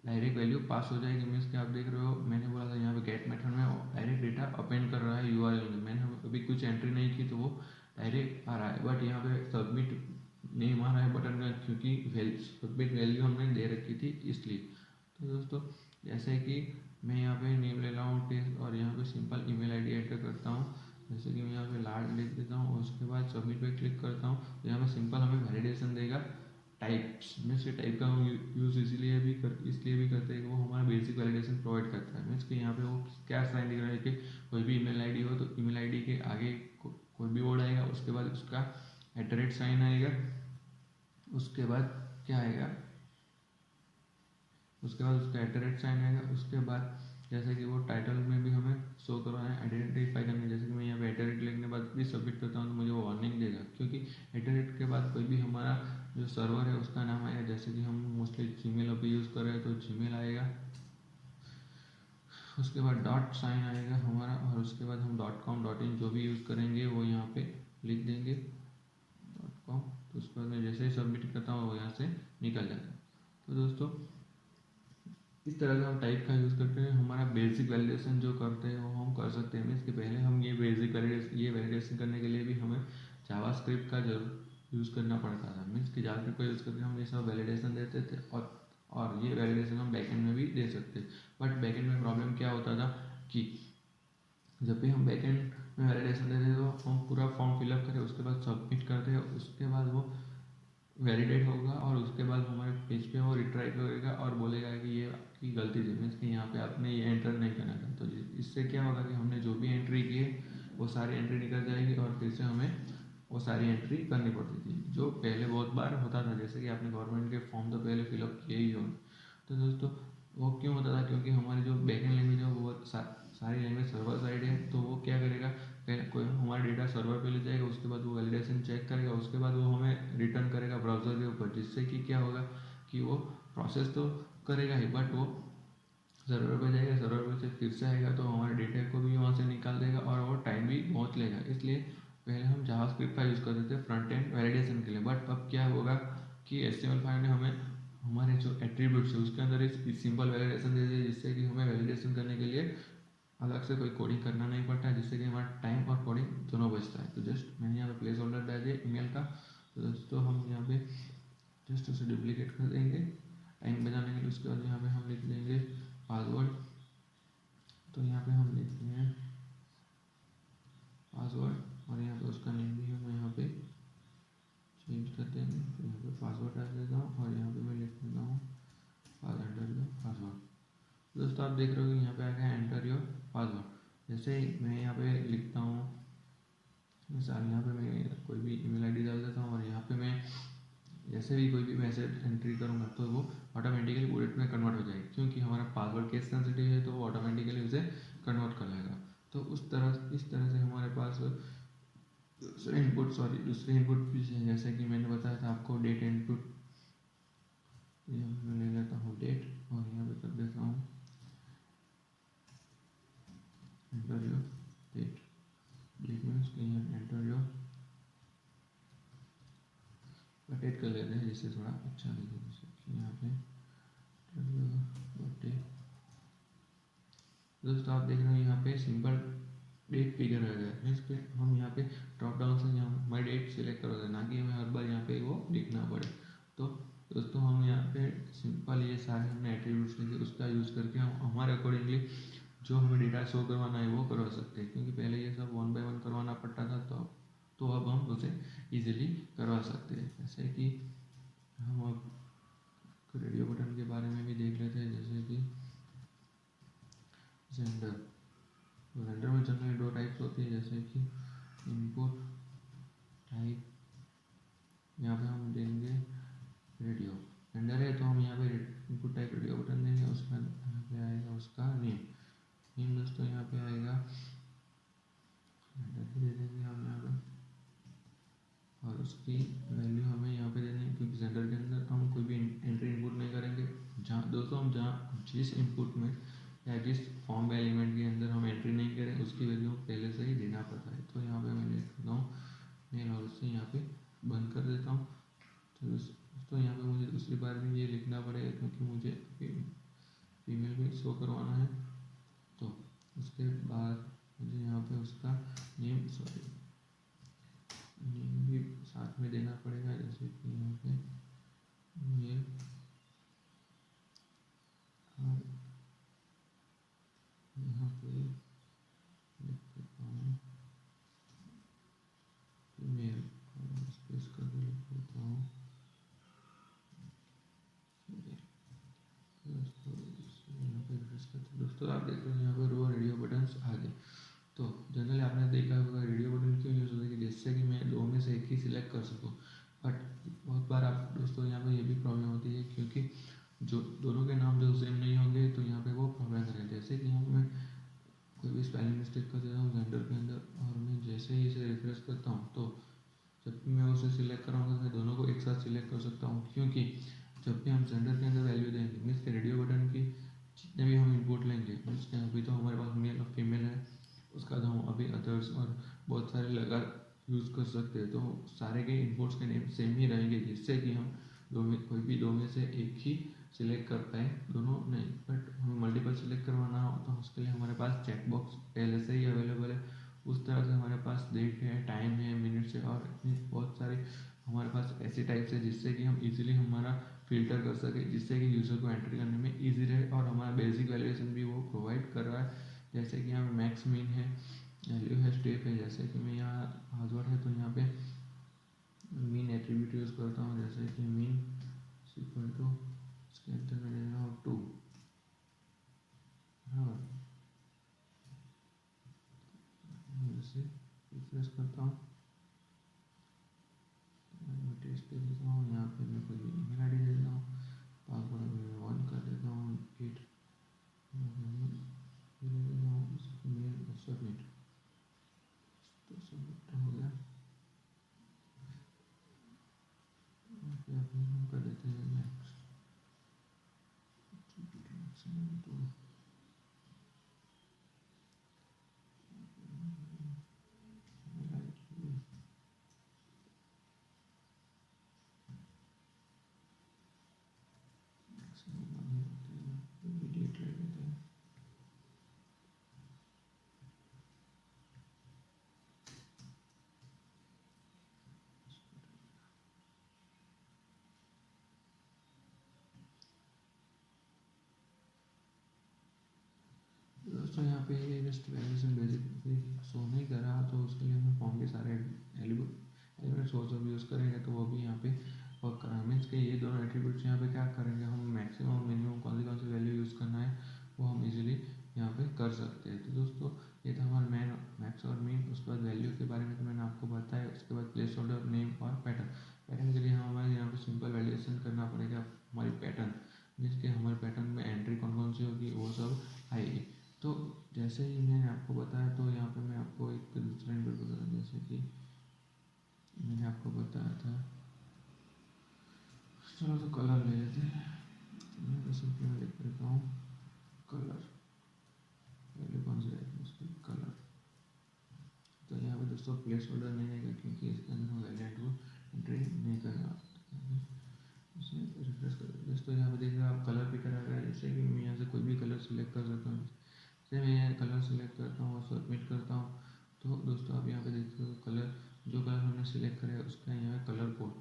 डायरेक्ट वैल्यू पास हो जाएगी, मीन्स कि आप देख रहे हो मैंने बोला था यहाँ पे गेट मेथड में डायरेक्ट डेटा अपेंड कर रहा है यूआरएल में। मैंने अभी कुछ एंट्री नहीं की तो वो डायरेक्ट आ रहा है, बट यहाँ पे सबमिट नहीं आ रहा है बटन का, क्योंकि सबमिट वैल्यू हमने दे रखी थी इसलिए। तो दोस्तों जैसे कि मैं यहाँ पे नेम ले रहा हूँ टेस्ट, और यहाँ पे सिंपल ईमेल आईडी एंटर करता हूँ, जैसे कि मैं यहाँ पे लार्ज लिख देता हूँ, और उसके बाद सबमिट पे क्लिक करता हूँ। तो यहाँ पे सिंपल हमें वैलिडेशन देगा टाइप्स में से। टाइप का हम यूज़ इसलिए भी करते हैं कि वो हमारा बेसिक वैलिडेशन प्रोवाइड करता है। मीन्स कि यहाँ पे वो क्या साइन दिख रहा है कि कोई भी ईमेल आईडी हो तो ईमेल आईडी के आगे कोई भी वर्ड आएगा, उसके बाद उसका @ साइन आएगा, उसके बाद क्या आएगा, उसके बाद उसका @साइन आएगा। उसके बाद जैसे कि वो टाइटल में भी हमें शो करवाना है, आइडेंटिफाई करना है। जैसे कि मैं यहाँ पे @ लिखने के बाद भी सबमिट करता हूँ तो मुझे वो वार्निंग देगा, क्योंकि @ के बाद कोई भी हमारा जो सर्वर है उसका नाम आएगा। जैसे कि हम मोस्टली जीमेल अभी यूज़ कर रहे हैं तो जीमेल आएगा, उसके बाद .साइन आएगा हमारा, और उसके बाद हम .com.in जो भी यूज़ करेंगे वो यहाँ पे लिख देंगे .com। तो उसके बाद मैं जैसे ही सबमिट करता हूँ वो यहाँ से निकल जाता है। तो दोस्तों इस तरह का हम टाइप का यूज़ करके हमारा बेसिक वैलिडेशन जो करते हैं वो हम कर सकते हैं। इसके पहले हम ये वैलिडेशन करने के लिए भी हमें जावास्क्रिप्ट का जरूर यूज़ करना पड़ता था। मीन्स कि जावास्क्रिप्ट का यूज़ करके हम ये सब वैलिडेशन देते थे, और ये वैलिडेशन हम बैकएंड में भी दे सकते। बट बैकएंड में प्रॉब्लम क्या होता था कि जब भी हम बैकएंड में वैलिडेशन देते तो हम पूरा फॉर्म फिलअप करें, उसके बाद सबमिट करते हैं, उसके बाद वो वैलिडेट होगा, और उसके बाद हमारे पेज पे वो रिट्राई करेगा और बोलेगा कि ये आपकी गलती थी, मीन्स कि यहाँ पे आपने ये एंटर नहीं करना था। तो इससे क्या होगा कि हमने जो भी एंट्री की है वो सारी एंट्री निकल जाएगी, और फिर से हमें वो सारी एंट्री करनी पड़ती थी, जो पहले बहुत बार होता था। जैसे कि आपने गवर्नमेंट के फॉर्म तो पहले फिलअप किए ही होंगे। तो दोस्तों वो क्यों होता था, क्योंकि हमारी जो बैकएंड लैंग्वेज है वो सारी लैंग्वेज सर्वर साइड है, तो वो क्या करेगा, पहले कोई हमारा डेटा सर्वर पे ले जाएगा, उसके बाद वो वैलिडेशन चेक करेगा, उसके बाद वो हमें रिटर्न करेगा ब्राउज़र के ऊपर, जिससे कि क्या होगा कि वो प्रोसेस तो करेगा ही, बट वो सर्वर पे जाएगा, सर्वर पे से फिर से आएगा तो हमारे डेटा को भी वहाँ से निकाल देगा, और वो टाइम भी बहुत लेगा। इसलिए पहले हम जावास्क्रिप्ट का यूज़ करते थे फ्रंट एंड वैलिडेशन के लिए, बट अब क्या होगा कि HTML5 ने हमें हमारे जो एट्रीब्यूट्स है उसके अंदर एक सिंपल वैलिडेशन दे दिया, जिससे कि हमें वैलिडेशन करने के लिए अलग से कोई कोडिंग करना नहीं पड़ता है, जिससे कि हमारा टाइम और कोडिंग दोनों बचता है। तो जस्ट मैंने यहाँ पे प्लेस होल्डर डाल दिया ईमेल का। तो दोस्तों हम यहाँ पे जस्ट उसे डुप्लीकेट कर देंगे टाइम बचाने के लिए। उसके बाद यहाँ पे हम लिख देंगे पासवर्ड। तो यहाँ पे हम लिखते हैं पासवर्ड और यहाँ पे उसका नेम भी हम यहाँ पे चेंज कर देंगे। तो यहाँ पे पासवर्ड डाल देता हूँ और यहाँ पे मैं लिख देता हूँ एंटर योर पासवर्ड। दोस्तों आप देख रहे हो कि यहाँ पे आ गया एंटर योर पासवर्ड। जैसे ही मैं यहाँ पे लिखता हूँ, मिसाल यहाँ पे मैं कोई भी ईमेल आईडी डाल देता हूँ और यहाँ पे मैं जैसे भी कोई भी मैसेज एंट्री करूँगा तो वो ऑटोमेटिकली बुलेट में कन्वर्ट हो जाएगी, क्योंकि हमारा पासवर्ड केस सेंसिटिव है तो वो ऑटोमेटिकली उसे कन्वर्ट कर लेगा। तो इस तरह से हमारे पास दूसरे इनपुट भी है। जैसे कि मैंने बताया था आपको डेट इनपुट, मैं ले लेता हूँ डेट और यहाँ पे कर देता हूँ enter your date. Date means enter your date कर लेते हैं जिससे थोड़ा अच्छा लगे। जैसे कि यहाँ पे बर्थडे। दोस्तों आप देख रहे हो यहाँ पे सिंपल डेट फिगर आ गया। मीन्स कि हम यहाँ पे ड्रॉप डाउन से यहाँ हमारी डेट सिलेक्ट करोगे, ना कि हमें हर बार यहाँ पे वो लिखना पड़े। तो दोस्तों हम यहाँ पे सिंपल ये सारे हमने एट्रीब्यूट्स लिखे, उसका यूज़ करके हम हमारे अकॉर्डिंगली जो हमें डेटा शो करवाना है वो करवा सकते हैं, क्योंकि पहले ये सब 1 बाय 1 करवाना पड़ता था। तो अब हम उसे इजीली करवा सकते हैं। जैसे कि हम अब रेडियो बटन के बारे में भी देख लेते हैं। जैसे कि जेंडर, तो जेंडर में जनरली 2 टाइप्स होती है, जैसे कि इनपुट टाइप, यहाँ पे हम देंगे रेडियो। जेंडर है तो हम यहाँ पे इनपुट टाइप रेडियो बटन देंगे। उसका यहाँ पे आएगा उसका नेम दोस्तों यहाँ पे आएगा जेंडर दे देंगे हम यहाँ पे, और उसकी वैल्यू हमें यहाँ पे देनी है, क्योंकि जेंडर के अंदर हम कोई भी एंट्री इनपुट नहीं करेंगे। जहाँ दोस्तों हम जिस इनपुट में या जिस फॉर्म एलिमेंट के अंदर हम एंट्री नहीं करें उसकी वैल्यू पहले से ही देना पड़ता है। तो यहाँ पे मैं लिख देता हूँ मेल और उससे यहाँ पे बंद कर देता हूँ। तो दोस्तों यहाँ पे मुझे दूसरी बार भी ये लिखना पड़ेगा, क्योंकि मुझे फीमेल भी शो करवाना है। तो उसके बाद मुझे यहाँ पे उसका नेम भी साथ में देना पड़ेगा। जैसे कि यहाँ पे मेल और यहाँ पे लिख देता हूँ फीमेल और स्पेस करके लिख देता हूँ दोस्तों आप देख रहे हो यहाँ पर वो रेडियो बटन्स आ गए। तो जनरली आपने देखा होगा रेडियो बटन क्यों यूज़ होता है, कि जिससे कि मैं 2 में से एक ही सिलेक्ट कर सकूँ। बट बहुत बार आप दोस्तों यहाँ पे ये भी प्रॉब्लम होती है, क्योंकि जो दोनों के नाम जो सेम नहीं होंगे तो यहाँ पे वो प्रॉब्लम करें। जैसे कि मैं कोई भी स्पेलिंग मिस्टेक कर देता हूँ जेंडर के अंदर, और मैं जैसे ही इसे रिफ्रेश करता हूँ तो जब भी मैं उसे सिलेक्ट कराऊंगा तो मैं दोनों को एक साथ सिलेक्ट कर सकता हूँ। क्योंकि जब भी हम जेंडर के अंदर वैल्यू देंगे, मीन्स के रेडियो बटन की जितने भी हम इनपुट लेंगे, मीन्स के अभी तो हमारे पास मेल और फीमेल है, उसका तो हम अभी अदर्स और बहुत सारे लगा यूज़ कर सकते हैं। तो सारे के इनपुट्स के नेम सेम ही रहेंगे, जिससे कि हम कोई भी 2 में से एक ही सिलेक्ट कर पाए, दोनों नहीं। बट हमें मल्टीपल सिलेक्ट करवाना हो तो उसके लिए हमारे पास चेक बॉक्स पहले से ही अवेलेबल है। उस तरह से हमारे पास डेट है, टाइम है, मिनट्स है और इतनी बहुत सारे हमारे पास ऐसे टाइप्स है जिससे कि हम इजीली हमारा फिल्टर कर सके, जिससे कि यूज़र को एंट्री करने में ईजी रहे। और हमारा बेसिक वैल्यूएशन भी वो प्रोवाइड कर रहा है। जैसे कि यहाँ पे मैक्स मीन है, वैल्यू है, स्टेप है। जैसे कि मैं यहाँ पासवर्ड है तो यहाँ पे मीन एट्रीब्यूट यूज़ करता हूँ। जैसे कि मीन इक्वल टू इसके अंदर मैं ले रहा हूँ 2। हाँ जैसे रिफ्रेश करता हूँ मैं टेस्ट दे देता हूँ। यहाँ पे मैं कोई ईमेल आई डी दे देता हूँ, पासवर्ड में 1 कर देता हूँ, 8 मेल और सबमिट। तो सबमिट हो गया। हम कर देते हैं नेक्स्ट। तो दोस्तों यहाँ पे जस्ट वैल्यूशन बेसिकली शो नहीं कर रहा, तो उसके लिए हमें फॉर्म के सारे एलिमेंट सोर्स ऑफ यूज़ करेंगे, तो वो भी यहाँ पे वर्क करा मीन्स के ये दोनों एट्रीब्यूट्स यहाँ पे क्या करेंगे, हम मैक्सिमम और मिनिमम कौन सी वैल्यू यूज़ करना है वो हम इजीली यहाँ पे कर सकते हैं। तो दोस्तों ये था हमारा मैन मैक्स और मीन। उसके बाद वैल्यू के बारे में तो मैंने आपको बताया। उसके बाद प्लेस होल्डर, नेम और पैटर्न के लिए हमारे यहाँ पे सिंपल वैल्यूएशन करना पड़ेगा हमारी पैटर्न, जिसके हमारे पैटर्न में एंट्री कौन कौन सी होगी वो सब आएगी। तो जैसे ही मैंने आपको बताया, तो यहाँ पे मैं आपको एक दूसरा इनपुट बताता हूँ। जैसे कि मैंने आपको बताया था, चलो तो कलर ले लेते हैं। मैं तो सिंपली मैं लिख देता हूँ कलर, वैल्यू कौन सी रहेगी उसकी कलर। तो यहाँ पे दोस्तों प्लेस होल्डर नहीं आएगा, क्योंकि इसके अंदर हम वैल्यूएंट को एंट्री नहीं करना। इसे रिफ्रेश कर दोस्तों, यहाँ पे देख रहे हैं आप कलर भी करा रहा है। जैसे कि मैं यहाँ से कोई भी कलर सिलेक्ट कर सकता हूँ। जैसे मैं यहाँ कलर सिलेक्ट करता हूँ और सबमिट करता हूँ, तो दोस्तों आप यहाँ पे देख सकते हो कलर, जो कलर हमने सिलेक्ट करा है उसका यहाँ कलर कोड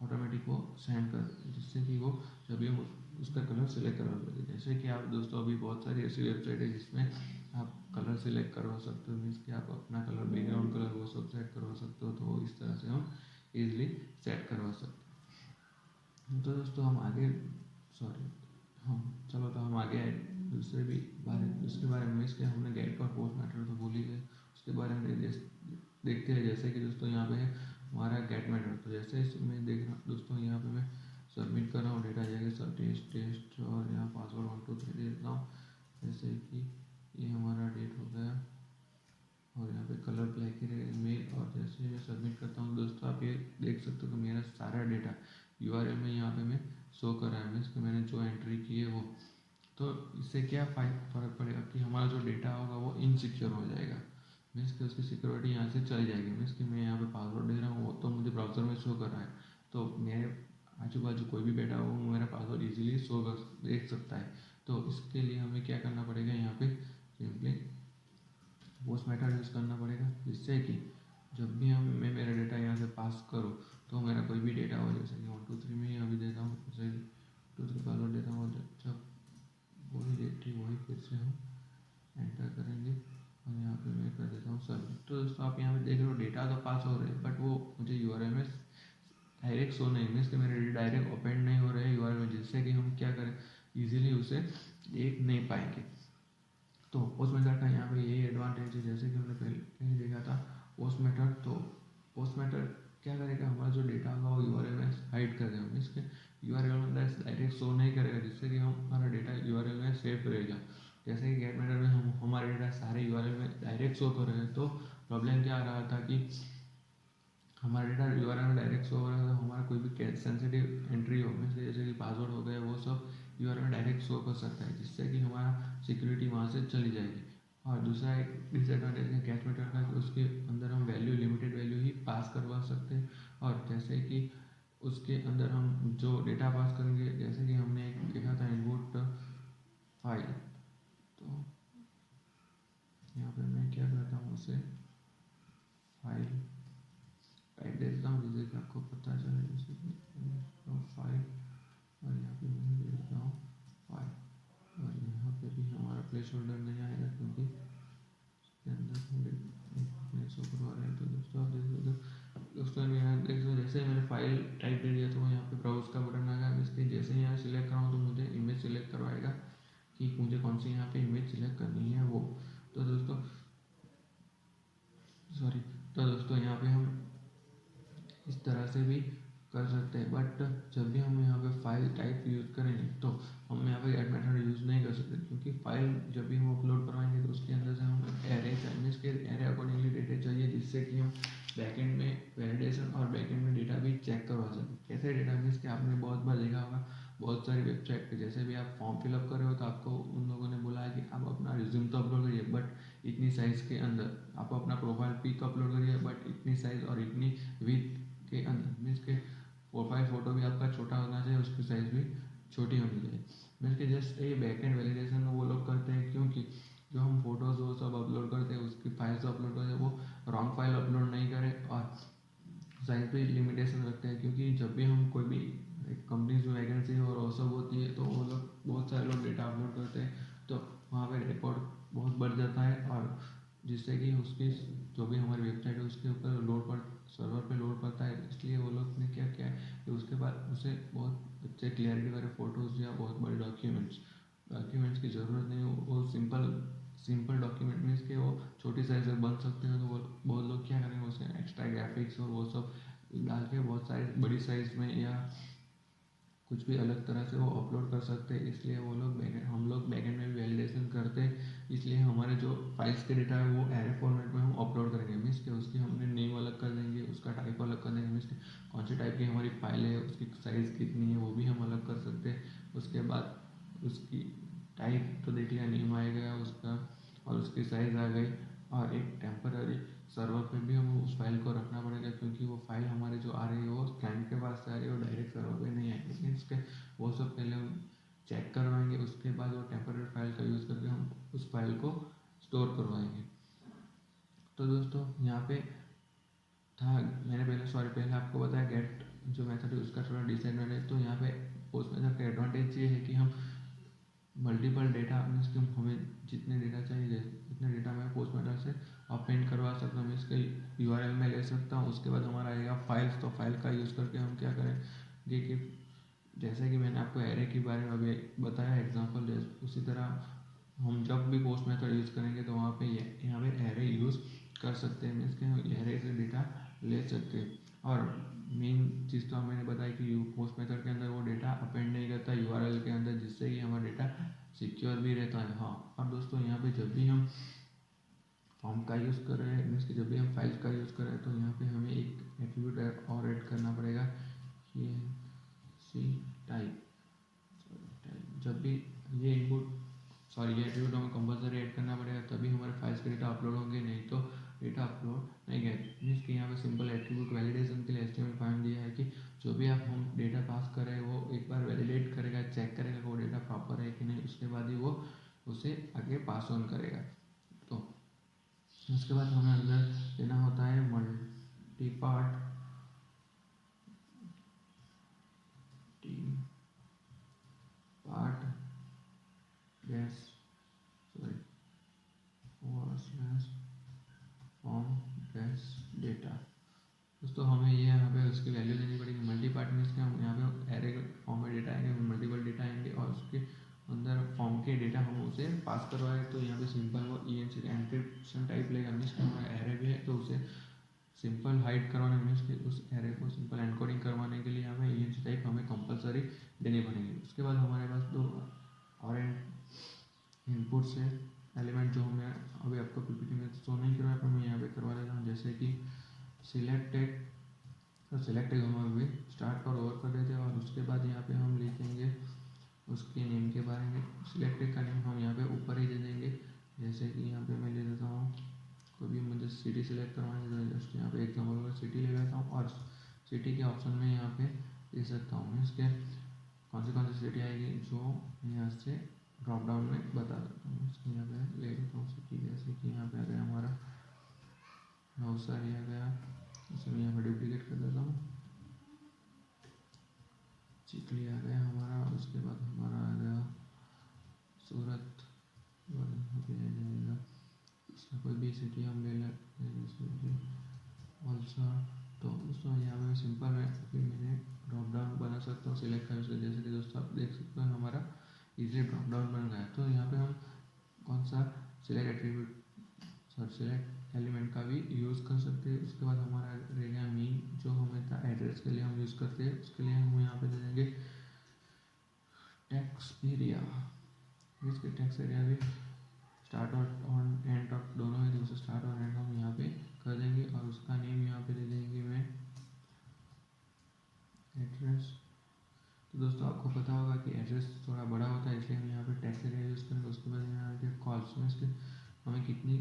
ऑटोमेटिक वो सेंड कर, जिससे कि वो जब भी हम उसका कलर सिलेक्ट करवा सकते हैं। जैसे कि आप दोस्तों अभी बहुत सारी ऐसी वेबसाइट है जिसमें आप कलर सिलेक्ट करवा सकते हो, मीन्स कि आप अपना कलर, बैकग्राउंड कलर वो सब सेट करवा सकते हो। तो इस तरह से हम ईजिली सेट करवा सकते हैं। तो दोस्तों हम आगे चलो तो हम आगे दूसरे बारे में इसके हमने गेट और पोस्ट मैटर तो भूल ही गए, उसके बारे में देखते हैं। जैसे कि दोस्तों यहाँ पे हमारा गेट मैटर, तो जैसे मैं देख रहा हूँ दोस्तों, यहाँ पे मैं सबमिट कर रहा हूँ, डेटा जाएगा सब टेस्ट और यहाँ पासवर्ड 1 2 3 दे देता हूँ। जैसे कि ये हमारा डेट हो गया और यहाँ पे कलर ब्लैक ही रहेगा मेल। और जैसे मैं सबमिट करता हूँ दोस्तों, आप ये देख सकते हो कि मेरा सारा डेटा URL में यहाँ पे मैं शो कर रहा है, मीन्स कि मैंने जो एंट्री की है वो। तो इससे क्या फ़र्क पड़ेगा कि हमारा जो डेटा होगा वो इनसिक्योर हो जाएगा, मीन्स कि उसकी सिक्योरिटी यहाँ से चली जाएगी। मीन्स कि मैं यहाँ पे पासवर्ड दे रहा हूँ, वो तो मुझे ब्राउज़र में शो कर रहा है, तो मेरे आजू बाजू कोई भी बैठा हो वो मेरा पासवर्ड इजीली शो कर देख सकता है। तो इसके लिए हमें क्या करना पड़ेगा, यहाँ पे सिंपली पोस्ट मेथड यूज़ करना पड़ेगा, जिससे कि जब भी मैं मेरा डेटा यहाँ से पास करूँ, तो मेरा कोई भी डेटा हो, जैसे कि 1 2 3 में अभी देता हूँ, जैसे 2 3 पासवर्ड देता हूँ, जब वही डेट थी वही फिर से हम एंटर करेंगे और यहाँ पे मैं कर देता हूँ सबमिट। तो दोस्तों आप यहाँ पे देख रहे हो डेटा तो पास हो रहे हैं, बट वो मुझे URL में डायरेक्ट शो नहीं, मीन्स कि मेरे डायरेक्ट ओपन नहीं हो रहे हैं URL में, जिससे कि हम क्या करें, ईजिली उसे देख नहीं पाएंगे। तो पोस्ट मेथड का यहाँ पे यही एडवांटेज है। जैसे कि हमने पहले देखा था पोस्ट मेथड, तो पोस्ट मेथड क्या करेगा, हमारा जो डेटा होगा वो URL में हाइड कर देगा, मीन्स के URL में डायरेक्ट शो नहीं करेगा, जिससे कि हमारा डेटा URL में सेफ रहेगा। जैसे कि गेट मेथड में हम हमारे डेटा सारे URL में डायरेक्ट शो कर रहे हैं, तो प्रॉब्लम क्या आ रहा था कि हमारा डेटा URL में डायरेक्ट शो हो रहा है, तो हमारा कोई भी सेंसिटिव एंट्री हो, मीन्स जैसे कि पासवर्ड हो गया, वो सब URL में डायरेक्ट शो कर सकता है, जिससे कि हमारा सिक्योरिटी वहाँ से चली जाएगी। और दूसरा एक डिसएडवांटेज है कैच मेथड का, कि उसके अंदर हम वैल्यू, लिमिटेड वैल्यू ही पास करवा सकते हैं। और जैसे कि उसके अंदर हम जो डेटा पास करेंगे, जैसे कि हमने एक देखा था इनपुट फाइल, तो यहाँ पे मैं क्या करता हूँ, उसे फाइल टाइप देता हूँ, जिससे कि आपको पता चले, जैसे कि फाइल और यहाँ पे मैं दे देता हूँ फाइल, और यहाँ पे भी हमारा प्लेस होल्डर नहीं आएगा, क्योंकि इसके अंदर हम शो करवा रहे हैं। तो दोस्तों आप देख सकते हो, दोस्तों यहाँ देख सकते हो, जैसे मैंने फाइल टाइप दे दिया, तो यहाँ पे ब्राउज का बटन आ गया। इसके जैसे यहाँ सिलेक्ट कराऊँ, तो मुझे इमेज सिलेक्ट करवाएगा कि मुझे कौन सी यहाँ पे इमेज सिलेक्ट करनी है वो। तो दोस्तों यहाँ पे हम इस तरह से भी कर सकते हैं, बट जब भी हम यहाँ पे फाइल टाइप यूज़ करेंगे, तो हम यहाँ पे गेट मेथड यूज़ नहीं कर सकते, क्योंकि फाइल जब भी हम अपलोड करवाएंगे, तो उसके अंदर से हम एरे चाहिए, इसके एरे अकॉर्डिंगली डेटा चाहिए, जिससे कि हम बैकएंड में वैलिडेशन और बैकएंड में डेटा भी चेक करवा सकें। कैसे डेटा मीन्स कि आपने बहुत बार देखा होगा, बहुत सारी वेबसाइट पे जैसे भी आप फॉर्म फिलअप कर रहे हो, तो आपको उन लोगों ने बोला है कि आप अपना रिज्यूम तो अपलोड करिए, बट इतनी साइज़ के अंदर, आप अपना प्रोफाइल पिक अपलोड करिए, बट इतनी साइज़ और इतनी विथ के अंदर, मीन्स के प्रोफाइल फ़ोटो भी आपका छोटा होना चाहिए, उसकी साइज़ भी छोटी होनी चाहिए। मीन्स के जस्ट ये बैकएंड वैलिडेशन वो लोग करते हैं, क्योंकि जो हम फोटोज़ वो सब अपलोड करते हैं, उसकी फाइल्स अपलोड करते हैं, वो रॉन्ग फाइल अपलोड नहीं करें, और साइज पे लिमिटेशन रखते हैं। क्योंकि जब भी हम कोई भी कंपनीज में वैकेंसी और वो सब होती है, तो वो लोग बहुत सारे लोग डेटा अपलोड करते हैं, तो वहाँ पे रिकॉर्ड बहुत बढ़ जाता है, और जिससे कि उसकी जो भी हमारी वेबसाइट है उसके ऊपर लोड पर सर्वर पे लोड पड़ता है। इसलिए वो लोग ने क्या किया है कि उसके बाद उसे बहुत अच्छे क्लियरिटी वाले फ़ोटोज़ या बहुत बड़े डॉक्यूमेंट्स की ज़रूरत नहीं, वो सिंपल डॉक्यूमेंट मीन्स कि वो छोटी साइज में बन सकते हैं। तो वो बहुत लोग क्या करेंगे, उसके एक्स्ट्रा ग्राफिक्स और वो सब डाल के बहुत सारी बड़ी साइज में या कुछ भी अलग तरह से वो अपलोड कर सकते हैं। इसलिए वो लोग हम लोग बैकएंड में भी वैलिडेशन करते हैं। इसलिए हमारे जो फाइल्स के डेटा है वो एरे फॉर्मेट में हम अपलोड करेंगे, मीन्स कि उसकी हमने नेम अलग कर देंगे, उसका टाइप अलग कर देंगे, मीन्स कि कौन सी टाइप की हमारी फाइल है, उसकी साइज़ कितनी है वो भी हम अलग कर सकते हैं। उसके बाद उसकी टाइप तो देख लिया, नेम आ गया उसका और उसकी साइज़ आ गई, और एक टेम्पररी सर्वर पे भी हमें उस फाइल को रखना पड़ेगा, क्योंकि वो फाइल हमारे जो आ रही है वो क्लाइंट के पास से आ रही है, वो डायरेक्ट सर्वर पे नहीं आएगी। मीन्स के वो सब पहले हम चेक करवाएंगे, उसके बाद वो टेम्पररी फाइल का यूज़ करके हम उस फाइल को स्टोर करवाएंगे। तो दोस्तों यहाँ पे था, मैंने पहले आपको बताया गेट जो मेथड है उसका थोड़ा डिसएडवांटेज। तो यहाँ पे पोस्ट मेथड का एडवांटेज ये है कि हम मल्टीपल डेटा मीन्स कि हमें जितने डेटा चाहिए उतने डेटा मैं पोस्ट मेथड से अपेंड करवा सकता हूँ, मीन्स कि URL में ले सकता हूँ। उसके बाद हमारा आएगा फाइल्स, तो फाइल का यूज़ करके हम क्या करेंगे कि जैसे कि मैंने आपको एरे के बारे में अभी बताया एग्जांपल, उसी तरह हम जब भी पोस्ट मेथड यूज़ करेंगे तो वहाँ पे यहाँ पे एरे यूज़ कर सकते हैं, मीन्स कि एरे से डेटा ले सकते हैं। और मेन चीज़ तो मैंने बताया कि पोस्ट मेथड के अंदर वो डेटा अपेंड नहीं करता URL के अंदर, जिससे कि हमारा डेटा सिक्योर भी रहता है। हाँ, और दोस्तों यहाँ पे जब भी हम फॉर्म का यूज़ कर रहे हैं, मीन्स कि जब भी हम फाइल का यूज़ कर रहे हैं, तो यहाँ पे हमें एक एट्रीब्यूट और ऐड करना पड़ेगा, ये सी टाइप। जब भी ये ये एट्रीब्यूट हमें कंपलसरी ऐड करना पड़ेगा, तभी हमारे फाइल्स के डेटा अपलोड होंगे, नहीं तो डेटा अपलोड नहीं गए। मीन्स कि यहाँ पे सिंपल एट्रीब्यूट वैलिडेशन के लिए HTML5 दिया है कि जो भी आप हम डेटा पास कर रहे हैं वो एक बार वैलिडेट करेगा, चेक करेगा कि वो डेटा प्रॉपर है कि नहीं, उसके बाद ही वो उसे आगे पास ऑन करेगा। तो उसके बाद हमें अंदर देना होता है multi part gas form gas data. दोस्तों हमें ये यहाँ पे उसकी वैल्यू देनी पड़ेगी। मल्टी पार्ट मीन्स के हम यहाँ पे एरे फॉर्म में डेटा आएंगे, मल्टीपल डेटा आएंगे, और उसके अंदर फॉर्म के डेटा हम उसे पास करवाए। तो यहाँ पे सिंपल वो एन्क्रिप्शन टाइप लेगा, मीन्स कि हमारा एरे भी है तो उसे सिंपल हाइड करवाने मीन्स कि उस एरे को सिंपल एनकोडिंग करवाने के लिए यहाँ पे ENC टाइप हमें कंपलसरी देनी पड़ेगी। उसके बाद हमारे पास दो और इनपुट से एलिमेंट जो मैं अभी आपको PPT में शो नहीं करवाया पर मैं यहाँ पे करवा देता हूँ, जैसे कि सिलेक्ट टैग। तो सिलेक्ट टैग हम अभी स्टार्ट और ओवर कर देते हैं, और उसके बाद यहाँ पे हम लिखेंगे उसके नेम के बारे में। सिलेक्ट टैग का नेम हम यहाँ पे ऊपर ही दे देंगे, जैसे कि यहाँ पे मैं ले देता हूँ कोई भी मुझे सिटी सिलेक्ट करवानी है, तो जस्ट यहाँ पे एग्जाम्पल में सिटी ले लेता हूँ, और सिटी के ऑप्शन में यहाँ पे दे सकता हूँ मीन्स के कौन सी सिटी आएगी जो यहाँ से ड्रॉप डाउन में बता देता हूँ। इसको यहाँ पे ले लेता हूँ सिटी, जैसे कि यहाँ पे आ गया हमारा नवसारी आ गया, इसमें यहाँ पे डुप्लीकेट कर देता हूँ, चिखली आ गया हमारा। उसके बाद हमारा आ गया सूरत, इसमें कोई भी सिटी हम ले लें वलसाड। तो दोस्तों यहाँ पे सिंपल में फिर मैंने ड्रॉप डाउन बना सकता हूँ सिलेक्ट का यूज़ कर, जैसे कि दोस्तों आप देख सकते हैं हमारा इजीली ड्रॉप डाउन बन गया। तो यहाँ पे हम कौन सा सिलेक्ट एलिमेंट का भी यूज़ कर सकते हैं। उसके बाद हमारा रह गया मीन, जो हमें था एड्रेस के लिए हम यूज़ करते हैं, उसके लिए हम यहाँ पे दे देंगे टैक्स एरिया। इसके टैक्स एरिया भी स्टार्ट और एंड तक दोनों है, तो स्टार्ट और एंड हम यहाँ पे कर देंगे, और उसका नेम यहाँ पे दे देंगे मैं एड्रेस। तो दोस्तों आपको पता होगा कि एड्रेस थोड़ा बड़ा होता है, इसलिए हम यहाँ पे टैक्स एरिया यूज़ करेंगे। उसके बाद यहाँ पे कॉल्स में इसके हमें कितनी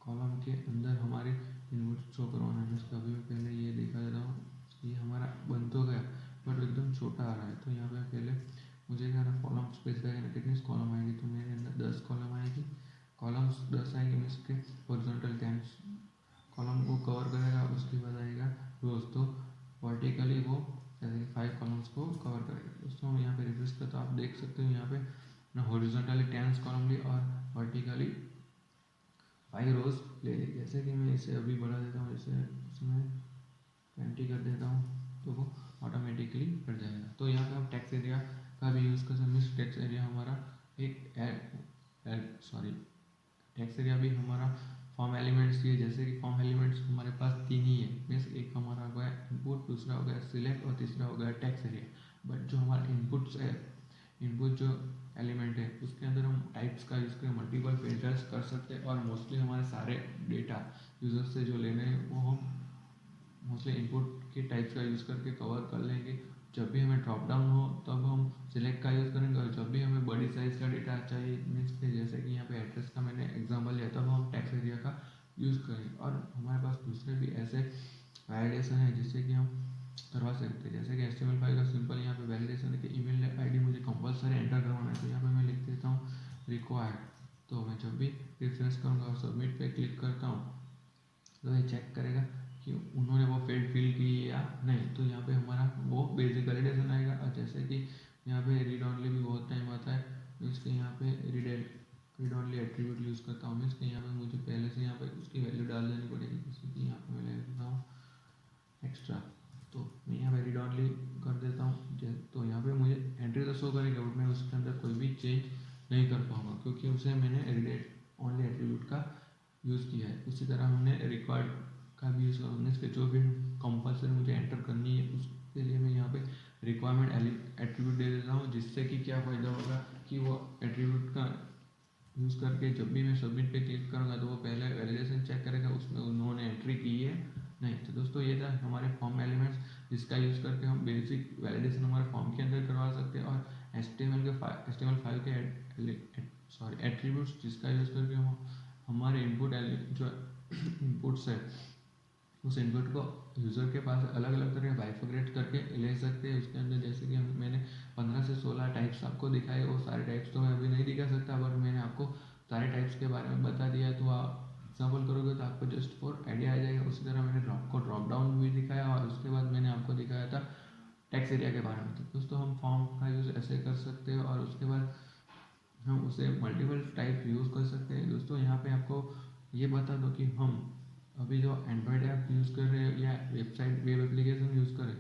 कॉलम के अंदर हमारे इनपुट शो करवाना है। इसका अभी पहले ये देखा देता हूँ, ये हमारा बन तो गया बट एकदम छोटा आ रहा है। तो यहाँ पे पहले मुझे क्या ना कॉलम स्पेसिफाई करना, कितनी कॉलम आएगी, तो मेरे अंदर 10 कॉलम आएगी, कॉलम्स 10 आएंगे मीन्स के हॉरिजॉन्टल 10 कॉलम को कवर करेगा। उसके बाद आएगा रोज, तो वर्टिकली वो जैसे कि 5 कॉलम्स को कवर करेगा। दोस्तों हम यहाँ पे रिफ्रेश करते तो आप देख सकते हो यहाँ पे हॉरिजॉन्टली 10 कॉलम ली और वर्टिकली जैसे कि मैं इसे अभी बढ़ा देता हूँ, जैसे इसमें 20 कर देता हूँ तो वो ऑटोमेटिकली कट जाएगा। तो यहाँ पे हम टेक्स्ट एरिया का भी यूज़ कर सकते हैं। टेक्स्ट एरिया हमारा एक टेक्स्ट एरिया भी हमारा फॉर्म एलिमेंट्स ये, जैसे कि फॉर्म एलिमेंट्स हमारे पास 3 ही है। मीन्स एक हमारा हो गया इनपुट, दूसरा हो गया सिलेक्ट और तीसरा हो गया टेक्स्ट एरिया। बट जो हमारा इनपुट जो एलिमेंट है उसके अंदर हम टाइप्स का यूज़ कर मल्टीपल फिल्टर्स कर सकते हैं, और मोस्टली हमारे सारे डेटा यूज़र से जो लेने हैं वो हम मोस्टली इनपुट के टाइप्स का यूज़ करके कवर कर लेंगे। जब भी हमें ड्रॉप डाउन हो तब हम सिलेक्ट का यूज़ करेंगे, और जब भी हमें बड़ी साइज़ का डेटा चाहिए, मीन्स के जैसे कि यहाँ पे एड्रेस का मैंने एग्जांपल लिया, तब हम टेक्स्ट एरिया का यूज़ करेंगे। और हमारे पास दूसरे भी ऐसे वैलिडेशन है जिससे कि हम करवा सकते हैं। जैसे कि HTML फाइल का सिंपल यहाँ पे वैलिडेशन है कि ईमेल आईडी मुझे कंपलसरी एंटर करवाना है, तो यहाँ पे मैं लिख देता हूँ रिक्वायर्ड। तो मैं जब भी रिफ्रेश करूँगा और सबमिट पे क्लिक करता हूँ तो ये चेक करेगा कि उन्होंने वो फील्ड फिल की या नहीं। तो यहाँ पे हमारा वो बेसिक वैलिडेशन आएगा। और जैसे कि यहाँ पे रीड ऑनली भी बहुत टाइम आता है, मीन्स कि यहाँ पे रीड ऑनली एट्रीब्यूट यूज़ करता हूँ। मीन्स कि यहाँ पे मुझे पहले से यहाँ पे उसकी वैल्यू डाल देनी पड़ेगी, जैसे कि यहाँ पे मैं ले देता हूँ एक्स्ट्रा। तो मैं यहाँ पे रीड ऑनली कर देता हूँ। तो यहाँ पे मुझे एंट्री तो शो करेगा, बट मैं उसके अंदर कोई भी चेंज नहीं कर पाऊँगा, क्योंकि उसे मैंने रीड ऑनली एट्रीब्यूट का यूज़ किया है। उसी तरह हमने रिक्वायर्ड का भी यूज़ करना है, जो भी कंपल्सरी मुझे एंटर करनी है उसके लिए मैं यहाँ पे रिक्वायरमेंट एट्रीब्यूट दे देता हूँ। जिससे कि क्या फ़ायदा होगा कि वो एट्रीब्यूट का यूज़ करके जब भी मैं सबमिट पे क्लिक करूँगा तो वो पहले वैलिडेशन चेक करेगा उसमें उन्होंने एंट्री की है नहीं। तो दोस्तों ये था हमारे फॉर्म एलिमेंट्स, जिसका यूज़ करके हम बेसिक वैलिडेशन हमारे फॉर्म के अंदर करवा सकते हैं। और HTML फाइल के एट्रीब्यूट्स, जिसका यूज़ करके हम हमारे जो इनपुट्स है उस इनपुट को यूज़र के पास अलग अलग तरह बाइफर्केट करके ले सकते हैं। उसके अंदर जैसे कि मैंने 15 से 16 टाइप्स आपको दिखाए, वो सारे टाइप्स तो मैं अभी नहीं दिखा सकता, बट मैंने आपको सारे टाइप्स के बारे में बता दिया। तो आप एग्जाम्पल करोगे तो आपको जस्ट फॉर आइडिया आ जाएगा। उसी तरह मैंने ड्रॉप डाउन भी दिखाया, और उसके बाद मैंने आपको दिखाया था टेक्स्ट एरिया के बारे में। तो दोस्तों हम फॉर्म का यूज़ ऐसे कर सकते हैं, और उसके बाद हम उसे मल्टीपल टाइप यूज़ कर सकते हैं। दोस्तों यहाँ पे आपको ये बता दो कि हम अभी जो एंड्रॉयड ऐप यूज़ कर रहे हैं या वेब एप्लीकेशन यूज़ करें,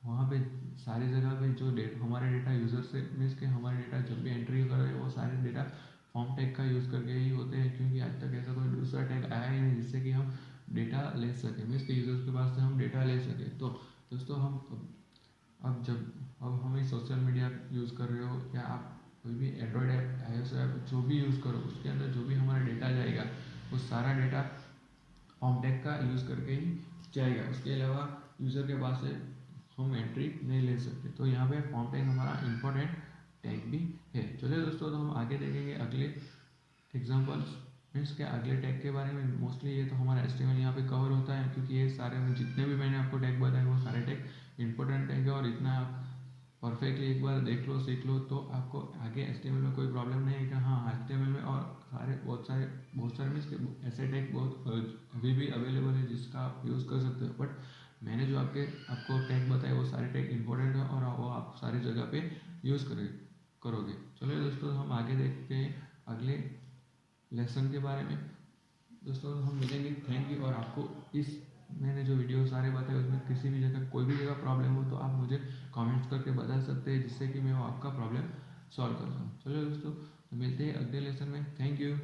वहाँ पे सारी जगह पे जो हमारे डेटा यूज़र से मीन्स के हमारे डेटा जब भी एंट्री कर रहे हैं वो सारे डेटा फॉर्म टैग का यूज़ करके ही होते हैं, क्योंकि आज तक ऐसा कोई दूसरा टैग आया ही नहीं जिससे कि हम डेटा ले सकें, मीन्स के यूज़र्स के पास से हम डेटा ले सकें। तो दोस्तों हम अब हमें सोशल मीडिया यूज़ कर रहे हो या आप कोई भी एंड्रॉयड ऐप iOS ऐप जो भी यूज़ करो, उसके अंदर जो भी हमारा डेटा जाएगा वो सारा डेटा फॉर्म टैग का यूज़ करके ही जाएगा। उसके अलावा यूज़र के पास से हम एंट्री नहीं ले सकते। तो यहाँ पे फॉर्म टैग हमारा इंपॉर्टेंट टैग भी है। चलिए दोस्तों, तो हम आगे देखेंगे अगले एग्जांपल्स, मीन्स के अगले टैग के बारे में। मोस्टली ये तो हमारा HTML यहाँ पे कवर होता है, क्योंकि ये सारे जितने भी मैंने आपको टैग बताए वो सारे टैग इंपॉर्टेंट टैग है, और इतना आप परफेक्टली एक बार देख लो सीख लो तो आपको आगे HTML में कोई प्रॉब्लम नहीं है कि हाँ HTML में और बहुत सारे मीन्स के ऐसे टैग बहुत अभी भी अवेलेबल है जिसका आप यूज़ कर सकते हो। बट मैंने जो आपको टैग बताए वो सारे टैग इंपॉर्टेंट है, और वो आप सारी जगह पे यूज़ करोगे। चलिए दोस्तों, हम आगे देखते हैं अगले लेसन के बारे में। दोस्तों हम मिलेंगे, थैंक यू। और आपको इस मैंने जो वीडियो सारे बताए उसमें किसी भी जगह कोई भी जगह प्रॉब्लम हो तो आप मुझे कमेंट्स करके बता सकते हैं, जिससे कि मैं वो आपका प्रॉब्लम सॉल्व कर सकूँ। चलो दोस्तों, मिलते हैं अगले लेसन में। Thank you.